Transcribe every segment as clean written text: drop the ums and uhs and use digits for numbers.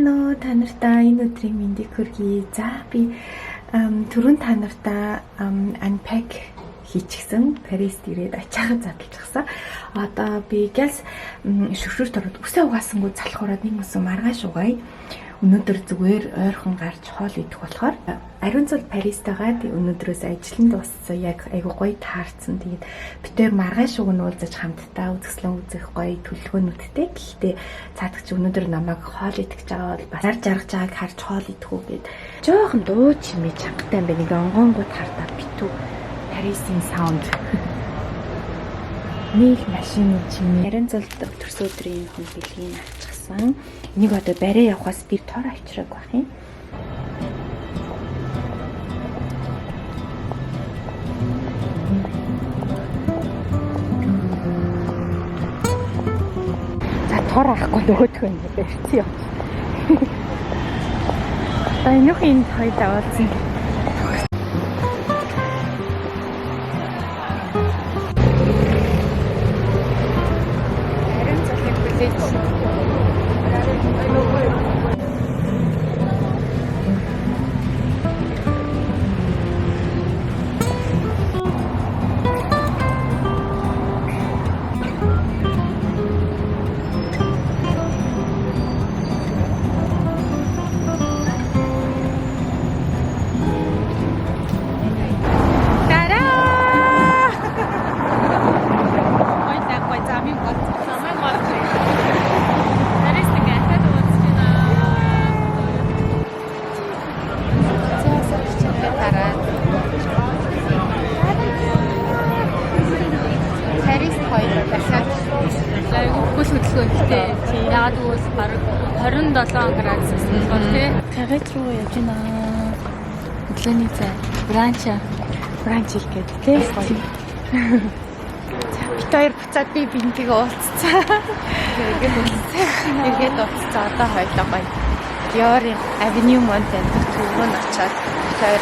Баярлалаа та нартай энэ өдрийн мэндийг хүргэе. За би түрүүн та нартай unpack хийчихсэн. Парист ирээд ачаахан задлчихсан. Одоо би гялс шүршүрт ороод үсээ угаасангүй залхуураад нэг өсөн маргааш угаая. Өнөөдөр зүгээр ойрхон гарч хоол идэх болохоор ариун цол Паристайгаа өнөөдрөөс ажил нь дууссан. Яг айгу гоё таарсан. Тэгээд битээр маргааш уг нь уулзаж хамтдаа үзэсгэлэн үзэх гоё төлөвлөгөөнүүдтэй. Гэхдээ цаадагч өнөөдөр намайг хоол идэх гэж байгаа бол бас жаргаж байгааг харж хоол идэх үү гэд жоохон дуу чимээ чангатай юм байна. Ингээ онгонгууд хартаа битүү Парисын саунд. Нийл машины чимээ ариун цол төрсөн өдрийн хүн бэлгийн авчихсан. Энийг одоо барай явахаас би тор авчираг байх юм. За тор авахгүй нөгөөдгөө ингэ барьцсан юм. Аа нөх энэ хоёр даваалсан. Ариун цолыг хүлээж яагаад гэвэл бараг 27 градус болсон тий. Цагаат руу явж байна. Өглөөний цай. Бранч их гэдэг тий. Бид хоёр буцаад би бинтийг уулзцаа. Тэгээд уулзцаа. Одоо хоёлоо гоё. Dior-ийн Avenue Montaigne түрүүн очоод бид хоёр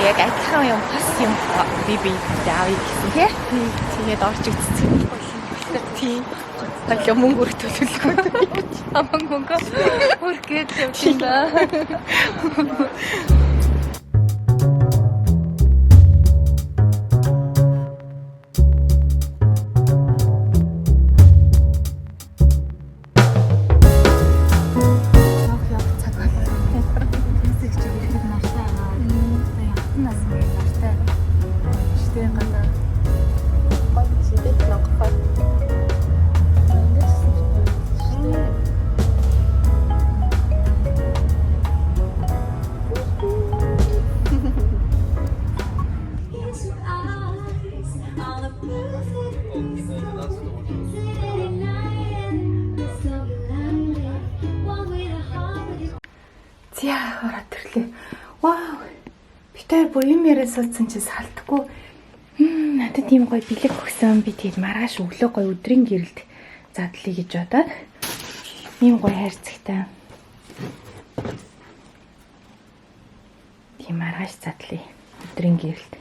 яг адилхан юм бас юм би авъя гэсэн тий. Тэгээд орж үзсэн. Тий. Таглаа мөнгө өрөх төлөвлөгөө. Аман мөнгө хүргээд явчихсан да. За ороод ирлээ. Вау. Битээр бүр юм яриа суудсан чи салтгүй. Надад тийм гоё бэлэг өгсөн. Би тэгээд маргааш өглөө гоё өдрийн гэрэлд задлаа гэж бодоод. Ийм гоё хайрцагтай. Тийм маргааш задлаа. Өдрийн гэрэлд.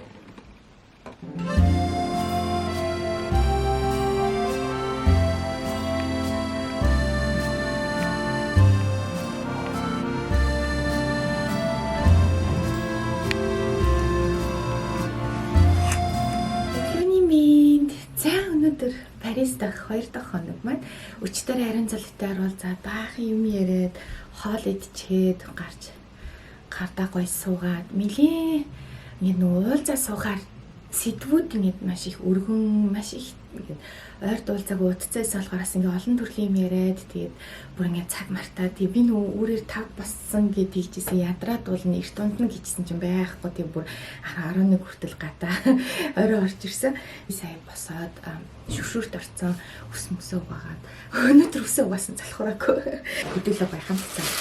Парис дахь 2 дахь хоног маань өчтөр ариун цолтой оруулаад баахан юм яриад хоол идчихэд гарч гардаа гоё суугаад мэлээ ингэ уулзаа суугаар сэдвүүд ингэ маш их өргөн маш их ойрд уулзааг утцаас болохоор ингээ олон төрлийн юм яриад тэгээд бүр ингээ цаг мартаа тэгээд би нөө өөрөөр тав боссон гэдгийг хийжсэн ядраад уулна эрт тунд нь гэжсэн чинь байхгүй тэгээд бүр 11 хүртэл гадаа орой орж ирсэн. Би сая босоод шүршүрт орцсон ус мөсөө угаагаад өнөөдөр үсээ угаасан залхуураагүй. Хөдөлгөө байхам цааш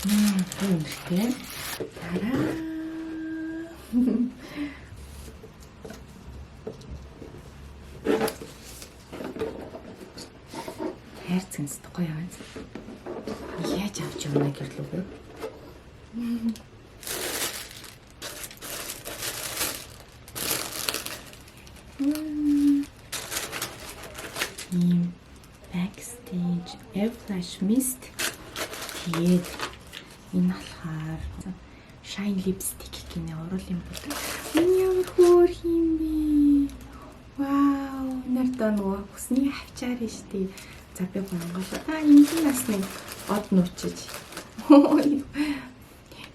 тийм нэртэй. Тараа. Хайрцагс гоё яваа. Яаж авч явна гэрлүүгээ. Backstage Air Flash Mist Тэгээд энэ болохоор Shine Lipstick гэнэ уруулын бүлэг. Энэ ямар хөөрх юм бэ? Вау, нартай нөгөө хүсний хавчаар нь штий. За би гонголоо. Энд нас нэг од нуучиж.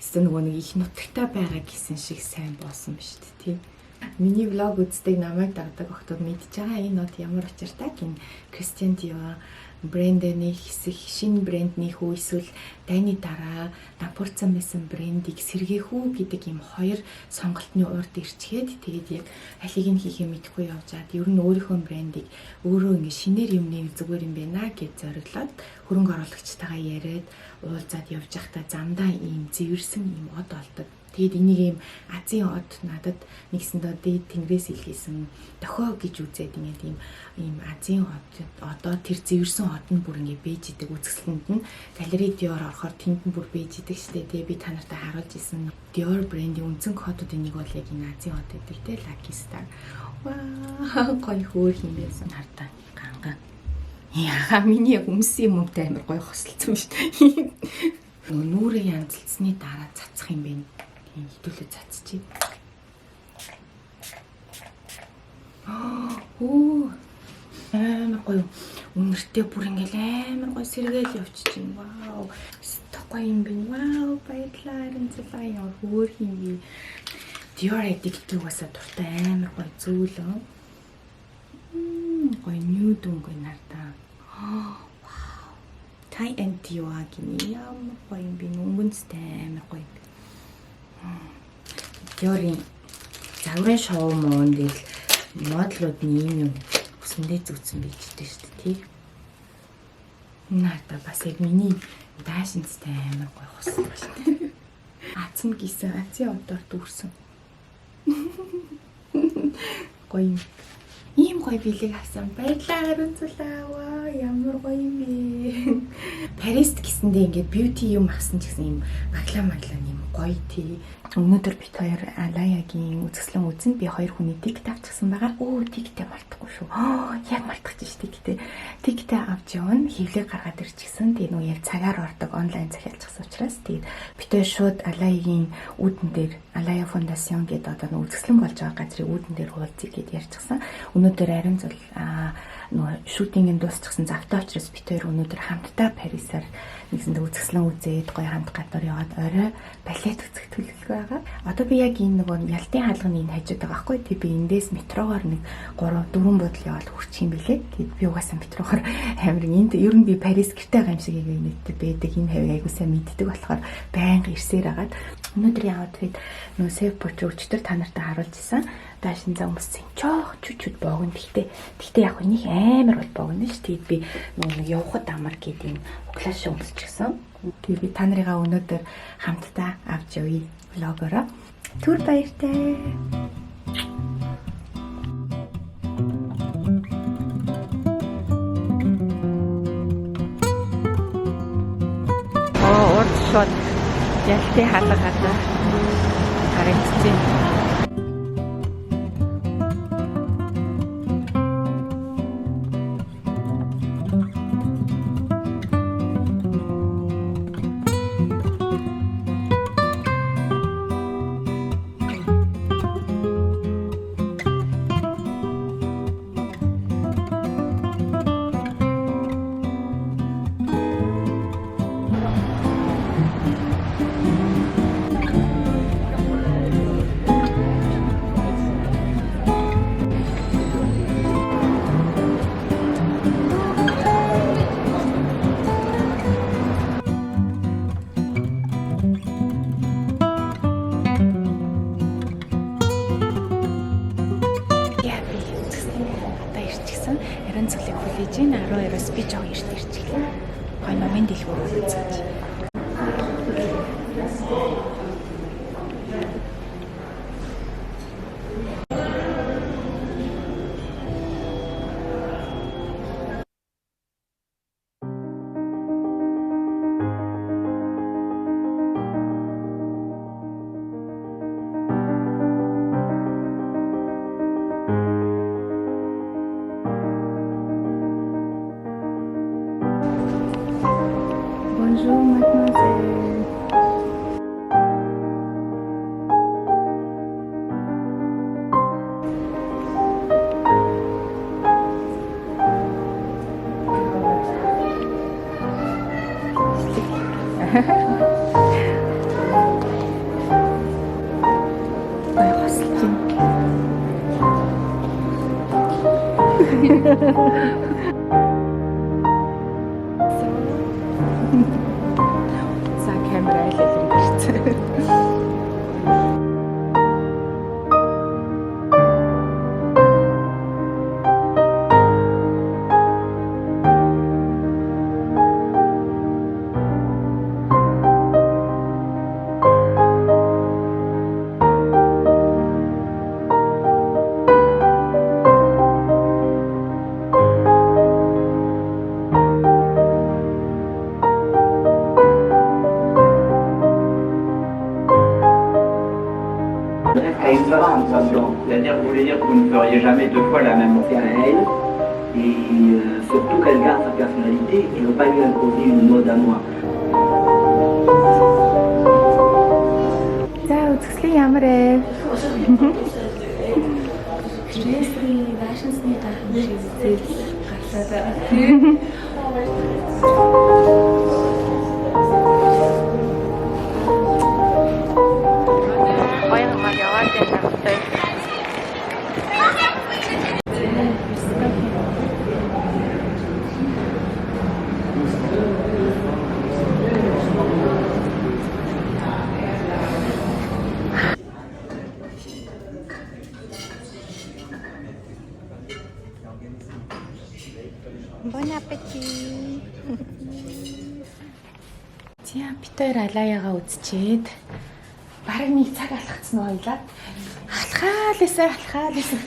Эсвэл нөгөө нэг их нутагтай байгаа гэсэн шиг сайн боосон биз дээ, тийм. Миний влог үздэг намайг дагдаг охтод мэдж байгаа энэ од ямар учиртай гин Christian Dior брэндний хэсэг шинэ брэндний хүү эсвэл дайны дараа дампуурсан байсан брендийг сэргээх үү гэдэг ийм хоёр сонголтны урд ирчгээд тэгээд яг алийг нь хийхээ мэдэхгүй явжгаад ер нь өөрийнхөө брендийг өөрөө ингэ шинээр юм нэг зүгээр юм байна гэж зориглоод хөрөнгө оруулагчтайгаа яриад уулзаад явж байхдаа замдаа ийм зэвэрсэн ийм од олдог. Тэгээд энийг ийм Азийн од надад нэгсэндээ дээд тэнгэрээс илгээсэн дохио гэж үзээд ийм Азийн од одоо тэр зэвэрсэн од нь бүр ингэ бэж идэг үзэсгэлэнд нь галерей Dior орохоор тэнд нь бүр бэж идэг штэ. Тэгээд би та нартай харуулж исэн Dior брендийн үндсэн кодуудын нэг бол яг энэ Азийн од гэдэг те Lucky Star. Ваа гоё хөөр юм байсан хартаа ганган. Яа миний яг өмсөн юмтай амар гоё хосолцсон штэ. Нүрээ янзлцсны дараа цацах юм бэ. Хитүүлээ цацчих. Оо. Амар гоё. Үнэртэй бүр ингээл амар гоё сэргээл явчих юм. Вау. Гоё юм бэ. Вау, баярлалаа. Энцэлээ яа хөөр юм бэ. Dior Addict уусаа дуртай амар гоё зүйл оо. Гоё nude өнгө нартаа. Вау. Tie and Dior гинэ ямар гоё юм бэ. Өнгөнцтэй амар гоё. Dior-ийн загварын шоу моон дээр моделуудны юм хүсэндээ зүгтсэн байжтэй шүү дээ тий. Наата бас яг миний даашинцтай амар гоё хуссан байна. Ацм гисэн Азийн одоор дүүрсэн. Гоё юм. Ийм гоё билег авсан. Баярлалаа Өнцөлөө. Ямар гоё юм бэ. Парист гэсэндээ ингээд beauty юм авсан ч гэсэн ийм маглаа юм гоё тий. Өнөөдөр бит хоёр Алаягийн үзэсгэлэн үзэн би хоёр хүний тикт авчихсан байгаа. Өө тиктээ мартахгүй шүү. Яг мартчих чинь тиктээ. Тиктээ авч явна. Хевлэг гаргаад ирчихсэн. Тэгээ нөгөө яг цагаар ордог онлайн захиалчихсан учраас тэгээд бит хоёр шууд Алаягийн үүдэн дээр Алая фондацион гэдэг одоо нөгөө үзэсгэлэн болж байгаа газрын үүдэн дээр хуулцъя гэд ярьчихсан. Өнөөдөр арин зул нөгөө шутинг дуусчихсан завтай учраас бит хоёр өнөөдөр хамтдаа Парисаар нэгсэндээ үзэсгэлэн үзээд гоё хамт гадар яваад орой балет үзэх төлөвлөгөө байгаа. Одоо би яг энэ нөгөө ялтын хаалганы энэ хажууд байгаа байхгүй. Тэг би эндээс метрогоор нэг 3 4 буудал яваад хүрчих юм билээ. Тэг би угаасаа метрогоор амир энд ер нь би Парис гэртэй байгаа юм шиг нэгтэй байдаг. Энэ хавийг айгуусаа мэддэг болохоор байнга ирсээр агаад өнөөдрийн аутфит нөгөө сев боч өчтөр та нартай харуулж исэн. Даашин зам өмссөн жоох чүчүүд богино. Гэхдээ яг нэг амар бол богино ш. Тэгээд би нөгөө явхад амар гэдэг юм клаш өмсчихсэн. Тэгээд би та нарыгаа өнөөдөр хамтдаа авч явъя влогороо. Түр баяртай. Урд шууд ялтын хаалга гадаа харагдчихэв. Арин цэглэг хүлээж ийн 12-оос би жоо эрт ирчихлээ. Гой номын дэлгүүр үзэж. Bonjour. За камера илэрхийлж. C'est-à-dire, vous voulez dire que vous ne feriez jamais deux fois la même affaire à elle, et surtout qu'elle garde sa personnalité, et ne pas lui imposer une mode à moi. За үзэсгэлэн ямар ээ? Стрессний, дашинсны гайхам шиг зээл гарлаа тийм. Bon appétit. Тийм бид хоёр алаяагаа үзчихэд бараг нэг цаг алхацсан ойлаа. Алхаал эсэ.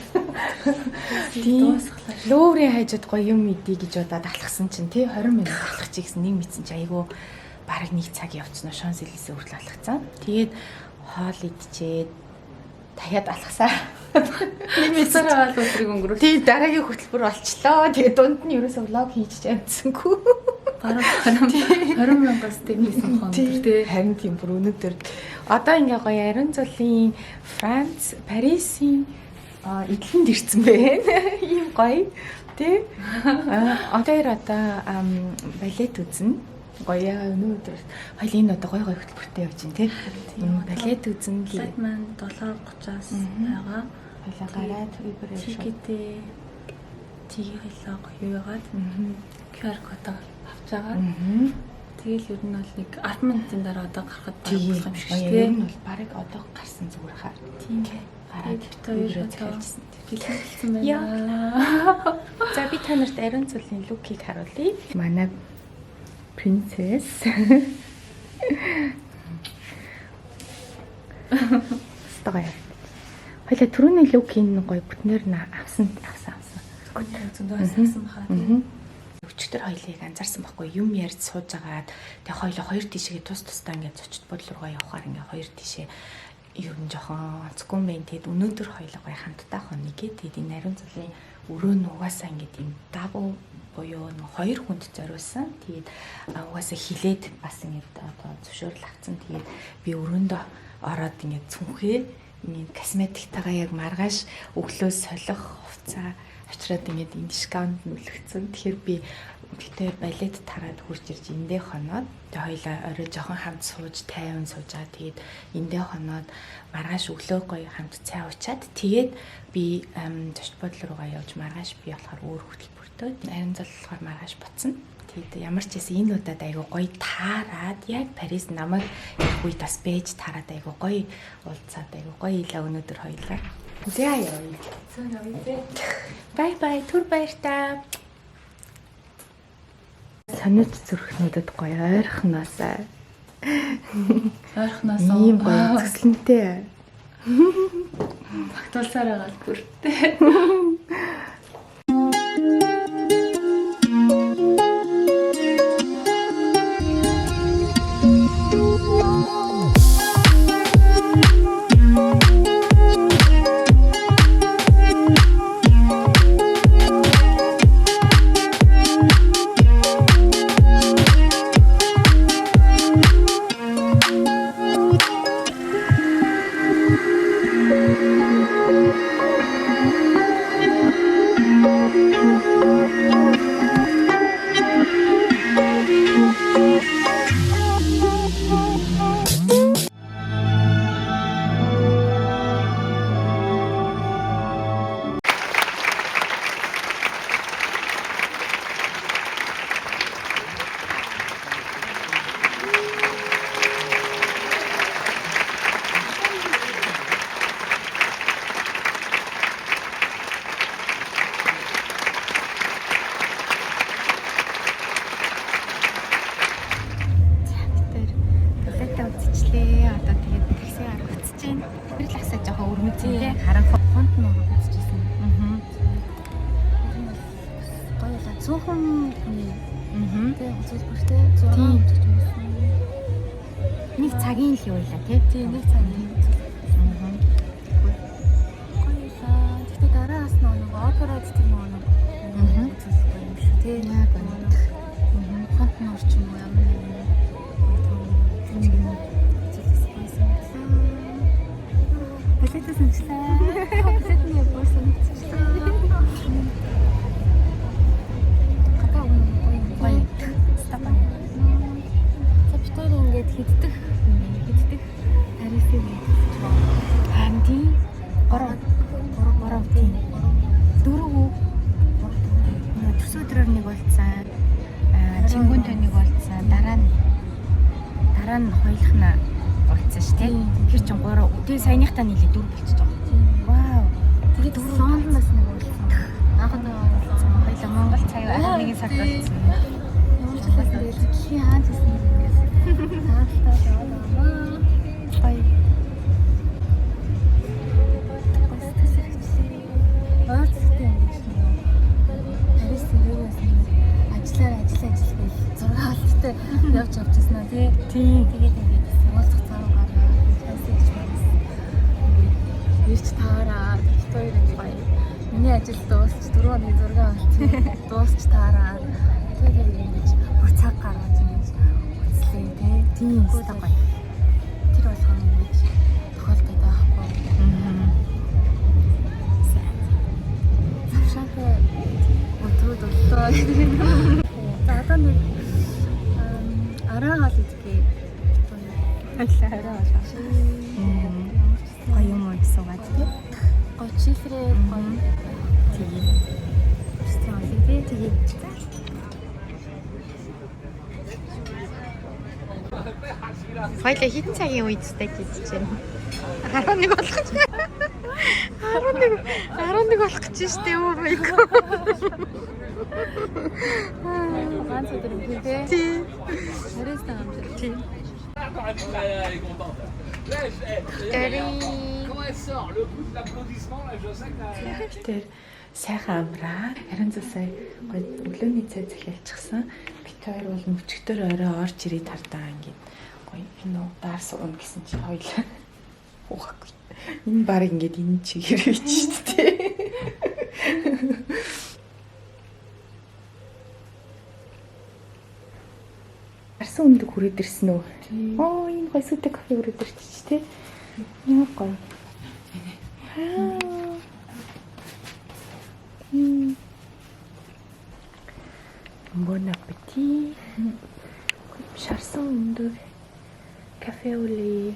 Тийм лөөрийн хайжууд гоё юм идэ гэж удаад алхсан чинь тий 20 минут алхачих гэсэн нэг мэдсэн чи айгүй бараг нэг цаг явцсан Шонселисээ хүртэл алхацсан. Тэгээд хоол идчихэд дахиад алхасаа. Нэг мэдсээр аваад өдрийг өнгөрүүл. Тий дараагийн хөтөлбөр болчлоо. Тэгээд дунд нь ерөөсөө влог хийж чадсангүй. Бараг 20 мянгаас дэмжсэн хонтор тий. Харин тийм бүр өнөдөр одоо ингээ гоё Ариун цолын Франц, Парисын эдлэнд ирсэн байна. Ийм гоё тий. Одоо балет үзнэ. Гоё өнөөдөр хоёлын одоо гоё хөтөлбөртэй явж байна тий. Балет үзнэ ли. Сайт маань 7:30-аас байгаа. Хоёлаа гараад вибрээр Тикетээ хоёлаа гоё яагаад QR код авч байгаа. Тэгэл ер нь бол нэг 10 минутын дараа одоо гарахад болох юм шиг тий. Ер нь бол барыг одоо гарсан зүгээр хаа. Тийм. Гараад вибрээр захиалжсэн. Гэлсэн байна. Яа. За би та нарт Ариун цолын лукийг харуулъя. Манай принцесс. Стогой. Хоёлаа түрүүний лукийн гоё бүтнээр нь авсан. Зөндөө асуусан бахаа. Өчтөр хоёлыг анзаарсан байхгүй юм ярьж сууж агаад тэг хоёлоо хоёр тишээ тус тусдаа ингээд зочд бодол руугаа явахаар ингээд хоёр тишээ ер нь жоохон онцгүй мэн тэгэд өнөөдөр хоёлоо гоё хамтдаа хонё тэгээд энэ Ариун цолын өрөө нь угаасаа ингээд юм дабл буюу хоёр хүнд зориулсан. Тэгээд угаасаа хилээд бас ингээд одоо зөвшөөрлөгцсөн. Тэгээд би өрөөндөө ороод ингээд цүнхээ энэ косметиктайгаа яг маргааш өглөө солих хувцас очроод ингээд энэ дискаунт нүлгцэн. Тэгэхээр би битээр балет тараад хурж ирж эндээ хоноод тэг хоёлаа орой жоохон хамт сууж тайван сууж байгаа. Тэгээд эндээ хоноод маргааш өглөө гоё хамт цай уучаад тэгээд би зочд бодол руугаа явж маргааш би болохоор өөр хөтөлбөртөө Ариун цол болохоор маргааш буцна. Тэгээд ямар ч гэсэн энэ удаад айгу гоё таарад яг Парис намайг их үед бас бэж тараад айгу гоё уулзаад айгу гоё илаа өнөөдөр хоёлаа. За яа. Бай бай түр баяртай. Санаж зүрхнүүдэд гоё ойрхоноосаа. Ойрхоноосоо ийм гоё төслөнтэй. Багтуулсаар байгаа бүртээ. тий. Одоо тэгээд таксигаар буцаж байна. Тэр л асаа жоохон өрмөцөн тий. Харанхуй Хонт нуруу буцчихсан. Аа. Гоё л цөөхөн хүний Аа. тий үзүүлбэртэй 6 өдөр юмсан. Нэг цагийн л явуулаа тий. Тий нэг цагийн. Аа. Гоё л. Тэгтээ дараагаас нэг операд тийм нэг үзүүлбэр юм шүү тий. Яг үнэ. Хонт нуур ч юм уу ямар нэгэн Балетаа сонслаа. Балетны бүр сонслаа. Хата гоё. Стапан. Саптор ингээд хиддэг. Тарисыг ханди 3 тийм. 4 үү? Төрс өдрөөр нэг болцсон. Чингүнтэй нэг болцсон. Дараа нь хоёулах нь болцсон шүү дээ. Тэр чинь 3. Тэгээ саяныхтаа нийлээ 4 болчихж байгаа. Вау. Тэгээд Лондоноос нэг болсон. Анхны болсон. Хоёулаа Монгол цаг 1 цаг болцсон. Ямар ч байсан тэгээд чи хаан гэсэн юм бэ? Хаалтаа яваа. Бай. Ойр цэгтэй юм гэж байна. Парис ирээс ажиллаа гэж 6 хоногтой явж авчихсан аа тий. Тэгээд ингээд уулзах цаг гаргаад таньсаж байсан. Ирч таараа хоёр ингээд гоё. Миний ажил дуусч 4 хоногийн зураг авчихсан. Дуусч таараа. Тэгээд ингээд бүр цаг гаргаж ингээд үзлээ тий. Тийм гоё. Тэр болгоно ингээд тохиолдоод байхгүй. Завшаатай өдрүүд боллоо. За одоо нэг араагаал идэх. Ажиллаа хараа болоо. Гоё юм уу гэсэн үг тий. Гоё чифрээ гоё. Тэгээ. Стилээ тий. Тэгээ. Хоёлаа хитэн цагийн үедтэй гэж байна. 11 болох гэж. 11 болох гэж штэ юу майг. Ганц өдөр юм тий. Тий. Харээстай амжилт. Тий. Elle est contente. Comment elle sort? Le coup de l'applaudissement, là, je sais que Тэр сайхан амраа. Харин засаа гоё өглөөний цай захиалчихсан. Бид хоёр бол мөчгдөр орой орж ирээд тардаа ингээд гоё энэ удаар суун гэсэн чинь хоёлаа. Ухаагүй. Энэ баг ингээд энэ чигээр бич шүү дээ. Арсан өндөг хүрээд ирсэн үү? Оо энэ гоё сүтэ кофе хүрээд ирчих тий. Ямар гоё. Bon appétit. Шарсан өндөг кафе au lait.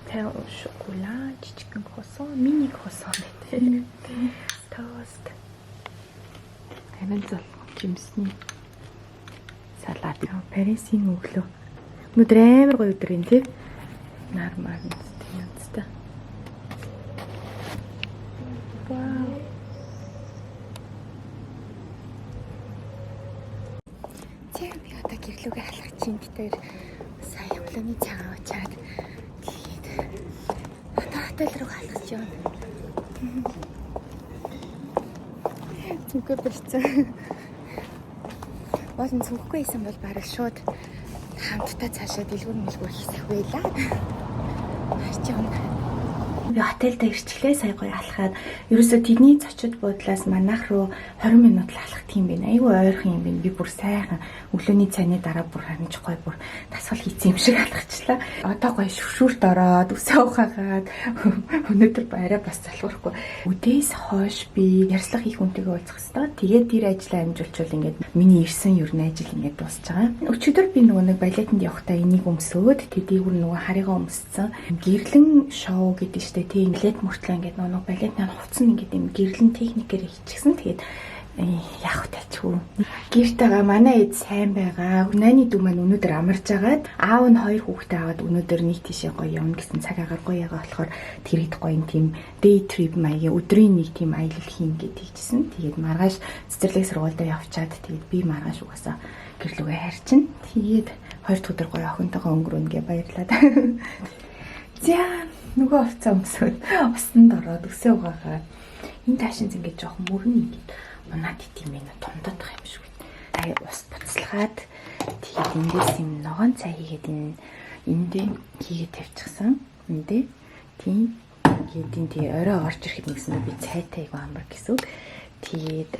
Pain au chocolat, жижигхэн croissant, mini croissant гэдэг. Тост. Харин зол жимсний салат. Парисын өглөө. Өнөөдөр амар гоё өдөр юм тий. Нормал тийм янзтай. Вау. Тэг би одоо гэрлүүгээ халах чинь тэр сая өглөөний цагаа уучаад тэгээд одоо хотел руу халах юм. Зүгөө барьцсан. Болон зүггүй байсан бол бараг шууд хамтдаа цаашаа дэлгүүр мэлгүүр хийх байлаа. Харчаа. Би хотелд ирчихлээ сая гоё алхаад. Ерөөсө тэдний зочид буудлаас манайх руу 20 минут л алхах тийм байна. Айгүй ойрхон юм байна. Би бүр сайхан өглөөний цайны дараа бүр ханаж гоё бүр тасгал хийсэн юм шиг алхачлаа. Одоо гоё шүршүрт ороод үсээ ухаагаад өнөөдөр арай бас залхуурахгүй. Үдээс хойш би ярьслах их хүнтэйгээ уулзах хэвээр. Тэгээд тэр ажлаа амжуулчвал ингээд миний ирсэн ер нь ажил ингээд дуусч байгаа. Өчигдөр би нөгөө нэг балетанд явахдаа энийг өмсөөд тэдийгүр нөгөө харыгаа өмссөн. Гэрлэн шоу гэдэг штэ тийм балет мөртлөө ингээд нөгөө балетнаа хувцсан ингээд юм гэрлэн техникээр хийчихсэн. Тэгээд яах вэ тачгүй. Гэртэйгээ манай эд сайн байгаа. Найны дүү маань өнөөдөр амарч агаад аав нь 2 хүүхдээ аваад өнөөдөр нэг тийшээ гоё явна гэсэн цаг агаар гоё ягаа болохоор тэрийд гоё тийм day trip маягийн өдрийн нэг тийм аялал хийн гэж хэлсэн. Тэгээд маргааш цэцэрлэг сургуультай явчаад тэгээд би маргааш угаасаа гэрлүүгээ харчин. Тэгээд 2 дахь өдөр гоё охинтойгоо өнгөрөөнө гэж баярлаад. За нөгөө овцоо өмсөд усанд ороод өсөө угаагаа. Энэ таашин зингээ жоохон мөрөн ингээд унаад итим ээ томдох юм шиг байна. Тай ус буцалгаад тэгээд эндээс юм ногоон цай хийгээд эндээ хийгээд тавьчихсан. Эндээ тийм тэгээд тий орой орж ирэхэд нэгсэн би цайтай айгу амар гэсэн. Тэгээд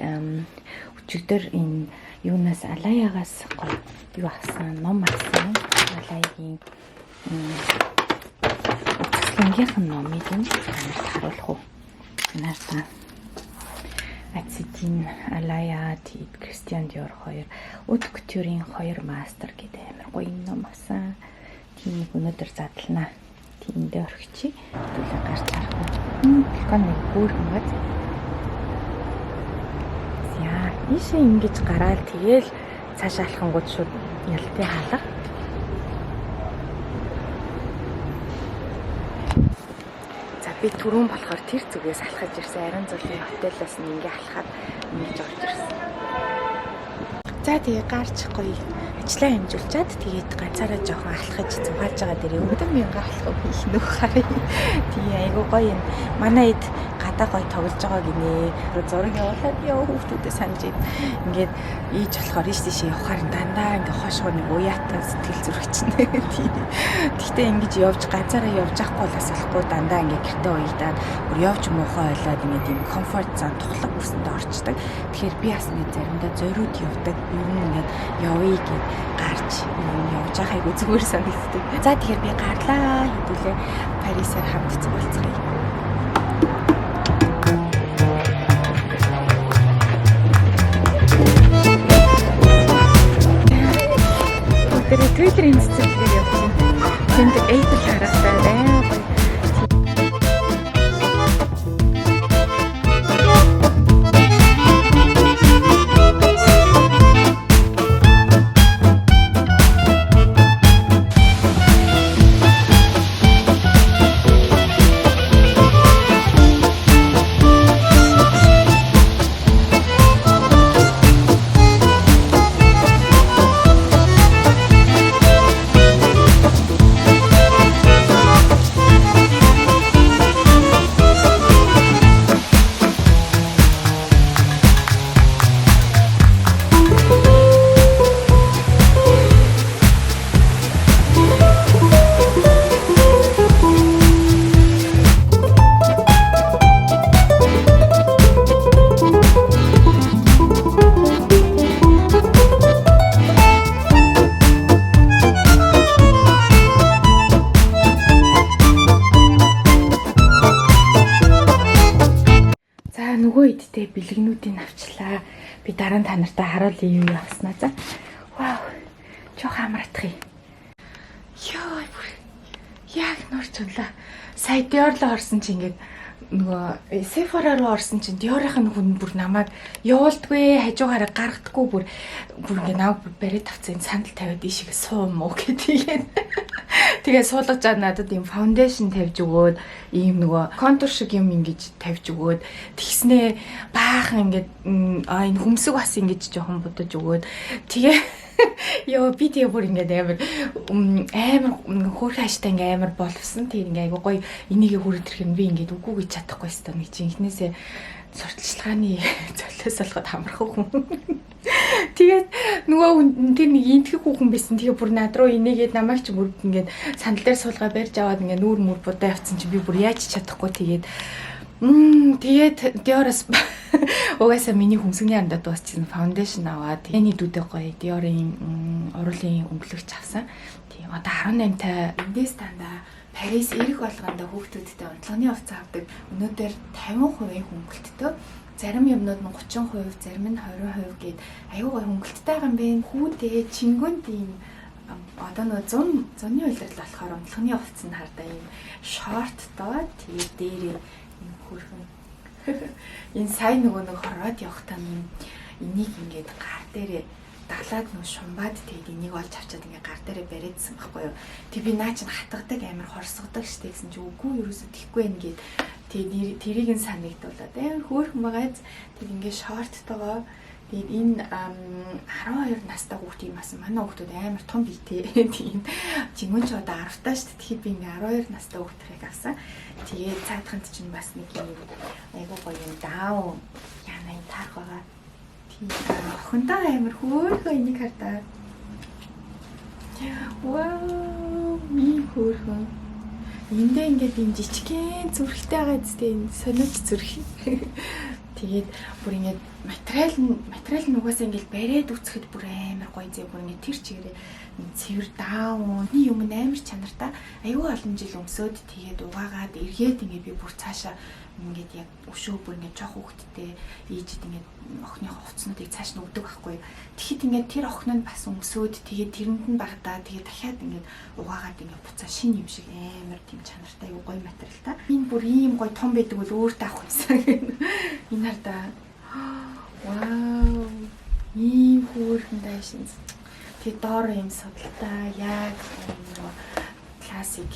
өчигдөр энэ юунаас Алаяагаас гоё юу авсан ном авсан. Алаягийн Лингийнх нь номыг харуулах уу? Нарта Ацетин Алая тэгээд Кристиан Диор 2 Haute Couture-ийн 2 мастер гэдэг амар гоё ном авсан. Тийм өнөөдөр задлнаа. Тиймдээ орхичи. Түлээ гарч харах. Балкон нэг бүр ингээд. Яа, ийшээ ингэж гараал тэгээл цааш алхангууд шууд ялтын хаалга. Би түрүүн болохоор тэр зүгээс алхаж ирсэн. Ариун зулын хотелоос нь ингээ алхаад ингэж орж ирсэн. За тэгээ гарч гоё ажлаа хэмжүүлчихэд тэгээд ганцаараа жоохон алхаж зугаалж байгаа дээрээ өвдөн мянга алхах хийх нөх харъя. Тэгээ айгу гоё юм. Манай эд гадаа гоё тоглож байгаа гинэ. Зураг явуулаад яа хүүхдүүдэд санаж ид. Ингээд ийж болохоор ийш тийш явахаар дандаа ингээ хошгоо нэг уяатаа сэтгэл зүрхчихнэ. Тэгтээ ингэж явж ганцаараа явж байхгүй болоос болохгүй дандаа ингээ гэртээ уялдаад бүр явж муухай ойлоод ингээ тийм комфорт зон тухлаг бүрсэндээ орчдөг. Тэгэхээр би бас нэг заримдаа зориуд явдаг. Ер нь ингээд явъя гэж гарч явж байгааг зүгээр санагддаг. За тэгэхээр би гарлаа хэдүүлээ Парисаар хамтцсан болцгоё. Тэр Twitter-ийн цэцэрлэгээр явсан. Тэнд Эйфел харахтай байна. Бэлгнүүдийг авчлаа. Би дараа нь та нартай харуулъя юу явснаа за. Вау. Жохо амратах юм. Йоо. Яг нурч унлаа. Сая Dior-лоо орсон чи ингээд нөгөө Sephora руу орсон чинь Dior-ын хүн бүр намайг явуулдгүй хажуугаараа гаргадаггүй бүр ингээд наваг бариад авцсан сандал тавиад ийшээ суум уу гэдэг. Тэгээ суулгаж чад надад ийм фаундейшн тавьж өгөөд ийм нөгөө контур шиг юм ингэж тавьж өгөөд тэгснээ баахан ингээд энэ хүмсэг бас ингэж жоохон будаж өгөөд тэгээ ёо би тэгээ бүр ингээд амар хөөрхөн хаштай ингээд амар боловсон. Тэгээ ингээд айгу гоё энийгээ хүрээд ирэх юм би ингээд үгүй гэж чадахгүй өстой нэг чинь ихнээсээ сурталчилгааны золиос олоход хамрах хүн. Тэгээд нөгөө тэр нэг интгэх хүүхэн байсан. Тэгээ бүр над руу инээгээд намайг ч бүр ингээд сандал дээр суулгаа барьж аваад ингээд нүүр мөр будаа явцсан чи би бүр яаж чадахгүй тэгээд тэгээд Dior-оос угаасаа миний хүмсгний андаа дуусчихсан фаундейшн аваад энэ дүүдээ гоё Dior-ын уруулын өнгөлөгч авсан. Тийм одоо 18-тай Эндестанда Парис ирэх болгондоо хүүхдүүдтэй унтлагын хувцас авдаг. Өнөөдөр 50% хөнгөлттэй. Зарим юмнууд нь 30%, зарим нь 20% гээд аюу гой хөнгөлттэй байгаа юм бэ. Хүүдээ чингүнд ийм одоо нөө 100-ны үйлрэл болохоор унтлагын хувцас нь хардаа ийм шорт доо тэгээд дээрээ ийм хөрхөн. Энэ сайн нөгөө нэг хорвоод явахтаа энийг ингээд гар дээрээ даглаад нөө шумбаад тэгээд энийг олж авчаад ингээ гар дээрээ бариадсан байхгүй юу. Тэг би наа чинь хатгадаг амар хорсгодог штэ гэсэн чи үгүй юусоо тийхгүй байх гээд тэгээд тэрийг нь санагдуулаад амар хөөрхөн байгааз тэг ингээ шорттойгоо Тэгээд энэ 12 настай хүүхд юм асан. Манай хүүхдүүд амар том бий тээ. Тийм жингүн ч одоо 10 таа шүү дээ. Тэгэхээр би ингээ 12 настай хүүхдийг авсан. Тэгээд цаадханд чинь бас нэг юм айгуу гоё юм даав яна юм таарх байгаа. Тийм охиндоо амар хөөрхөн энийг хардаа. Вау, ми хөөрхөн. Эндээ ингээд юм жижигхэн зүрхтэй байгаа зүтэй энэ сониуч зүрх. Тэгээд бүр ингээд материал нь угаасаа ингээд бариад үцхэд бүр амар гоё зэ бүр ингээд тэр чигээрээ цэвэр даун юм амар чанартай аюу олон жил өмсөөд тэгээд угаагаад эргээд ингээд би бүр цаашаа ингээд яг өшөө бүр ингээд жоох хөвгттэй ээжэд ингээд охиныхоо хувцснуудыг цааш нь өгдөг байхгүй. Тэгэхэд ингээд тэр охин нь бас өмсөөд тэгээд тэрэнд нь багтаа тэгээд дахиад ингээд угаагаад ингээд буцаа шин юм шиг амар тийм чанартай аюу гоё материалтай. Энэ бүр ийм гоё том байдаг бол өөртөө авах юмсан. Энэ хардаа вау ийм хөөрхөн дайшинс. Тэгээд доор юм судалтай яг классик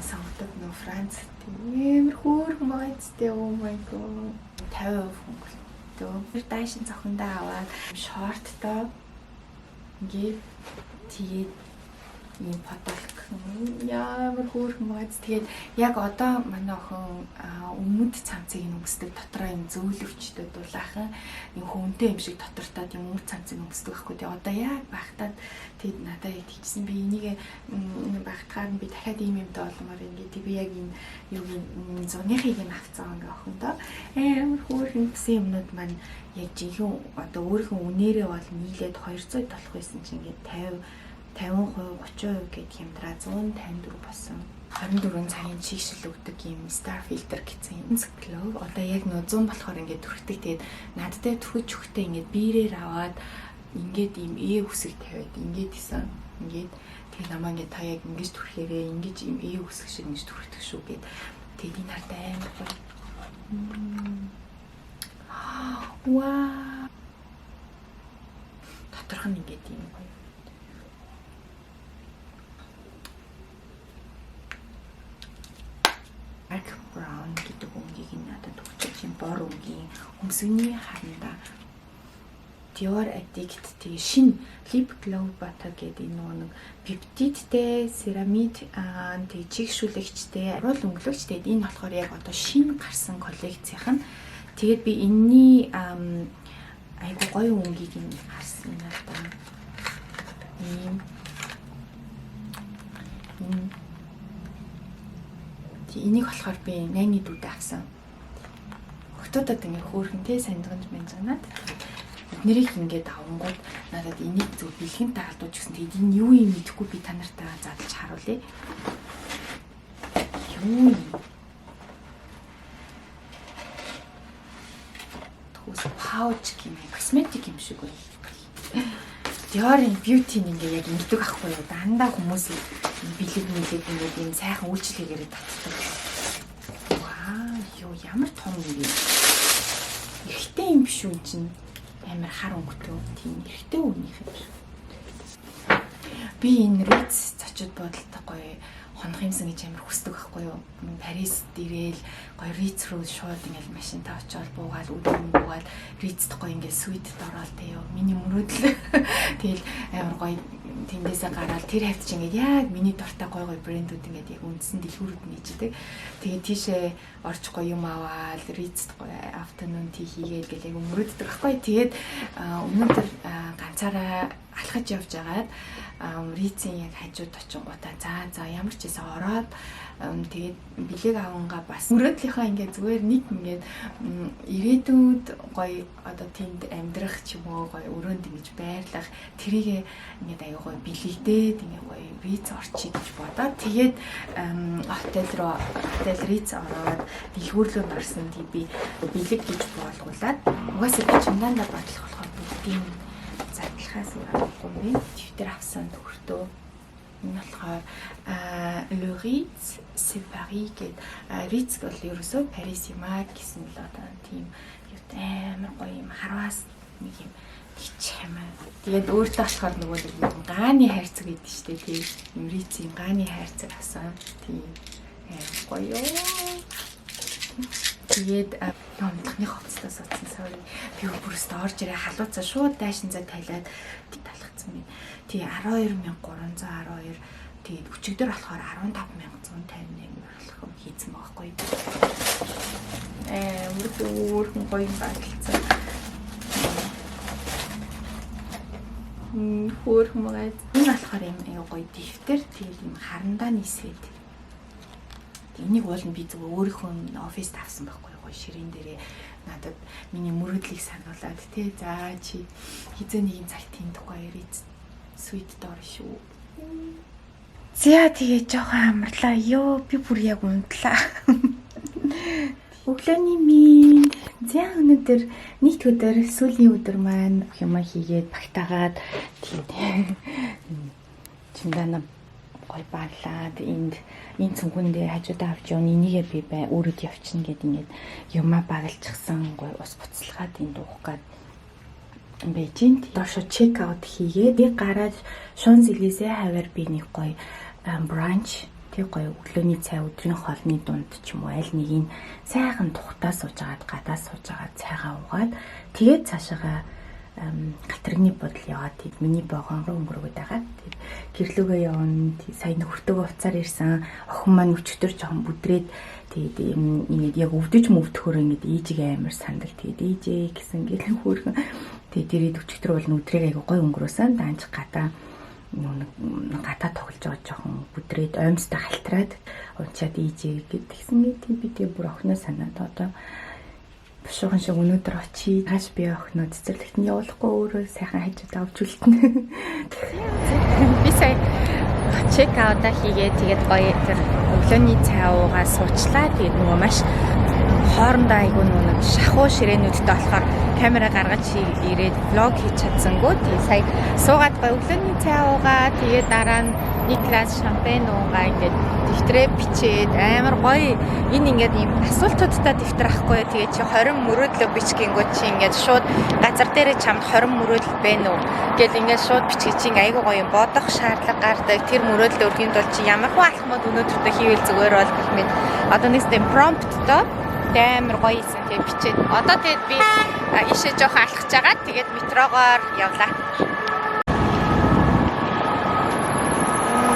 сонгодог нөө Франц амар хөөрхөн байгаа зүтэй. Oh my god 50% хөнгөлтөө. Тэр дайшин цохиндоо аваад шорттой ингээд тэгээд ийм фотолог ямар хөөрхөн байгаа. Тэгээд яг одоо манай охин өмнөд цамцыг өнгөсдөг дотроо юм зөөлөвчтэй дулаахан юм хөөнтэй юм шиг дотортой тийм өмнөд цамцыг өнгөсдөг байхгүй. Тэгээд одоо яг багтаад тэгэд надад яг тийчсэн би энийг багтахаар нь би дахиад ийм юмтай болмоор ингээд би яг энэ юу юм зуныхыг юм авцсан ингээ охиндоо амар хөөрхөн гэсэн юмнууд маань яг жинхэнэ одоо өөрийнхөө үнээрээ бол нийлээд 200 толох байсан чинь ингээд 50%, 30% гээд хямдраа 154 болсон. 24 цагийн чигшил өгдөг юм Star Filter гэсэн юм глов. Одоо яг нөө 100 болохоор ингээд түрхдэг. Тэгээд надтай түрхэж өгөхдөө ингээд биерээр аваад ингээд ийм үсэг тавиад ингээд исэн. Ингээд тэгээд намаа ингээд та яг ингэж түрхээрээ ингэж ийм үсэг шиг ингэж түрхдэг шүү гэд. Тэгээд энэ хартай амар гоё. Вау. Доторх нь ингээд ийм гоё. Dark brown гэдэг өнгийг надад өгч юм бор өнгийн өмсгний харанда Dior Addict тэгээ шинэ lip glow butter гэдэг нэг пептидтэй церамид тэгээ чигшүүлэгчтэй ариул өнгөлөгчтэй энэ болохоор яг одоо шинэ гарсан коллекцийнх нь. Тэгээд би энэний айгу гоё өнгийг нь харсан надаа. Энийг болохоор би 8-ны дүүдээ авсан. Октодод ингээ хөөрхөн тий сандганд мэнзанаад эднэрийг ингээд авангууд надад энийг зөв бэлхэн таалдууч гэсэн. Тэгээд энэ юу юм мэдэхгүй би та нартаа задлж харуулъя. Юу юм? Тус пауч гэмээ косметик юм шиг байна. Dior-ын beauty ингээ яг ингэдэг ахгүй юу? Дандаа хүмүүс бэлэг ингээд ийм сайхан үйлчлэгээр татдаг. Вау, ёо ямар том юм. Эхтэй юм биш үү чинь амар хар өнгөтэй. Тийм эхтэй үнийх юм шиг. Би энэ Ritz зочид бодолтой гоё хонох юмсан гэж амар хүсдэг байхгүй юу? Парис дээрэл гоё Ritz руу шууд ингээл машинтаа очиод буугаад үдэн буугаад Ritz-д гоё ингээл suite-д ороод тэё. Миний мөрөөдөл. Тэгэл амар гоё тэндээсээ гараад тэр хавьд чинь ингээд яг миний дуртай гоё брэндүүд ингээд яг үндсэн дэлгүүрүүд нээждэг. Тэгээд тийшээ орч гоё юм аваад Ritz-д гоё afternoon tea хийгээд гэл яг мөрөөддөг байхгүй. Тэгээд өнөөдөр ганцаараа алхаж явж агаад Ritz-ийн яг хажууд очингуудаа за ямар ч байсан ороод тэгээд бэлэг авангаа бас мөрөөдлийнхаа ингээд зүгээр нэг ингээд ирээдүйд гоё одоо тэнд амьдрах ч юм уу гоё өрөөнд ингэж байрлах тэрийг ингээд аяа гоё бэлэгдээд ингээд гоё Ritz орчих гэж бодоод тэгээд хотел Ritz ороод дэлгүүрлөө марсан тий би бэлэг гэж боолгуулад угаасаа би чамдаа бодлох болохоор бүгдийн задлахаас авахгүй би Twitter авсан төгртөө. Энэ болохоор Le Ritz c'est Paris гэдэг Ritz бол ерөөсөө Paris юм аа гэсэн л одоо тийм амар гоё юм харваас нэг юм чимээ. Тэгээд өөртөө болохоор нөгөө нэг гааны хайрцаг гэдэг шүү дээ тийм Ritz-ийн гааны хайрцаг авсан тийм гоё. Тэгээд номдохны хувцастаа суудсан sorry. Би бүрээс орж ирээ халууцаа шууд дайшинзаа тайлаад талхацсан байна. Тий 12312 тэгээд өчигдөр болохоор 15158 болох хийцэн байгаа байхгүй. Мөрхөн гоё багталцсан. Хөөрхөн байгаа. Энэ болохоор юм аяа гоё дэвтэр тэгээд юм харандаа нисээд. Энийг уул нь би зөв өөрийнхөө оффист авсан байхгүй гоё ширээн дээрээ надад миний мөрөдлийг сануулад тий за чи хизээ нэгэн цагт тийм тухай яриж sweet door шүү. За тэгээ жоохон амарлаа. Ёо би бүр яг унтлаа. Өглөөний минь. За өнөөдөр нийт өдөр сүүлийн өдөр маань юмаа хийгээд багтаагаад тийм чимдана гой баалаад энэ цүнхэндээ хажуудаа авч явна. Энийгээ би өөрөд явчихна гэд ингээд юмаа багалчихсан гой ус буцалгаад энэ дуух гээд Бээжинд доошо чек аут хийгээд би гараад Шонзелизээ хавар би нэг гой бранч тэг гоё өглөөний цай өдрийн хоолны дунд ч юм уу аль нэгийг сайхан тухтаа суужгаад гадаа суужгаад цайгаа уугаад тэгээд цаашаага гатригны бодол яваад тийм миний богоон руу өнгөрөөд байгаа. Тэгээд гэрлүүгээ явна. Сая нөхөртөөгөө уцаар ирсэн. Охин маань өчтөр жоохон бүдрээд тэгээд ингээд яг өвдөж мөвдөхөөр ингээд ээжигээ амар сандал тэгээд ээжээ гэсэн гэлэн хөөрхөн тэгээд ирээд өчтөр бол нүдрийг айгу гой өнгөрөөсөн. Даанч гадаа тоглож байгаа жоохон бүдрээд оймстой халтраад унчаад ээжээ гэдгсэн тийм би тэг бүр охиноо санаад одоо бушуухан шиг өнөөдөр очие хааш би охиноо цэцэрлэгт нь явуулахгүй өөрөө сайхан хажууд авч үлдэнэ. Би сая чек аутаа хийгээд тэгээд гоё тэр өглөөний цай уугаа суучлаа. Тэгээд нөгөө маш хоорондоо айгүй нэг шахуу ширээнүүдтэй болохоор камера гаргаж ирээд влог хийж чадсангүй. Тэгээд сая суугаад гоё өглөөний цай уугаа тэгээд дараа нь нэг глас шампань уугаа ингээд дэвтрээ бичээд амар гоё энэ ингээд юм асуултуудтай дэвтэр ахгүй. Тэгээд чи 20 мөрөөдлөө бичгингүүд чи ингээд шууд газар дээрээ чамд 20 мөрөөдөл байна уу гэд ингээд шууд бичгээ чи айгүй гоё юм бодох шаардлага гардаг. Тэр мөрөөдөл өргөнд бол чи ямар хөө алхмууд өнөөдөртөө хийвэл зүгээр бол гэх мэт одоо нэг сте промпт то амар гоё исэн тэгээд бичээд одоо тэгээд би ишээ жоохон алхаж байгаа. Тэгээд метрогоор явлаа.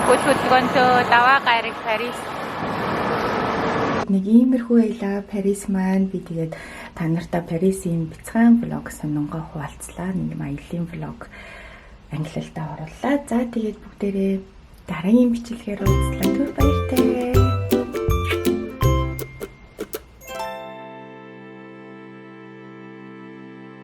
Хөдөлгөөнтөө даваа гараг Парис. Нэг иймэрхүү байла Парис маань би тэгээд та нартай Парисын бяцхан влог сонингоо хуваалцлаа. Нэг аялын влог англиалтаа орууллаа. За тэгээд бүгдээрээ дараагийн бичлэгээр уулзлаа. Түр баярлалаа.